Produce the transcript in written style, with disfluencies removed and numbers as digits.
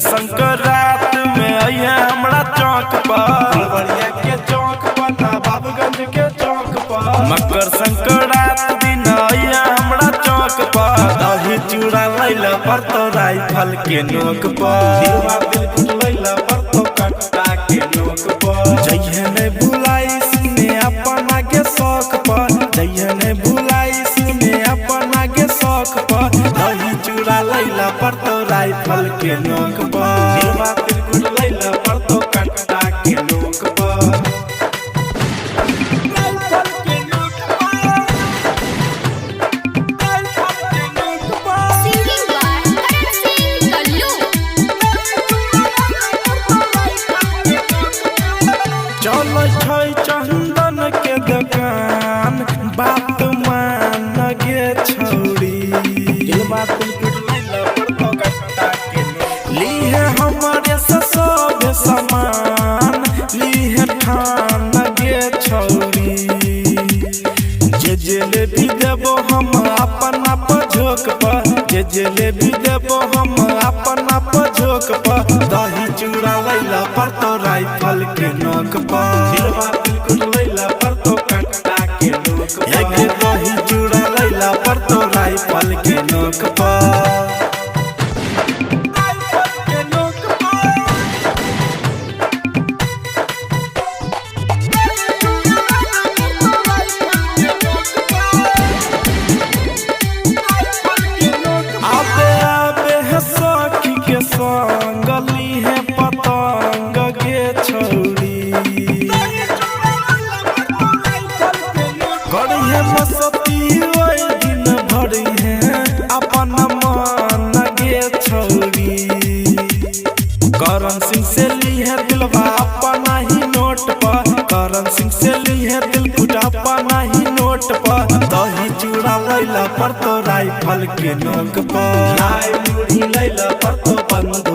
संक्रांत में आइए हमरा चौक पर, बड़िया के चौक पर ना बाबूगंज के चौक पर। मकर संक्रांत दिन आइए हमरा चौक पर, दही चूड़ा लैला पर तो राइफल के नोक पर, दिल लैला पर तो कट्टा के नोक पर। जइहे नहीं भुलाई सुने अपन आगे शौक पर, जइहे नहीं भुलाई सुने अपन आगे शौक पर, दही चूड़ा लैला पर तो राइफल के नोक पर, दिल लैला पर तो कट्टा के नोक पर। चलो चंदन के दुकान बात मान गे छौरी, लीहे हमारे से सब सामान, लीहे ठान गे छौरी, जे भी देबो हम अपन आप झोंक पर, जे भी देबो हम अपन आप झोंक पर, दही चूड़ा लैला पर तो राइफल के नोक पर, लैला पर तो कट्टा के नोक पर। दही चूड़ा लैला पर तो राइफल के नोक पर। सखी के संग लीहे पतंग गे छौरी, करिहे मस्ती ओइ दिन भरिहे अपन मन गे छौरी, करण सिंह से लीहे दिलवा अपना ही नोट पर, करण सिंह से लीहे दिल फुटा अपना ही नोट पर, दही चूड़ा लैला पर तो राइफल के नोक पर, लैला पर तो बंद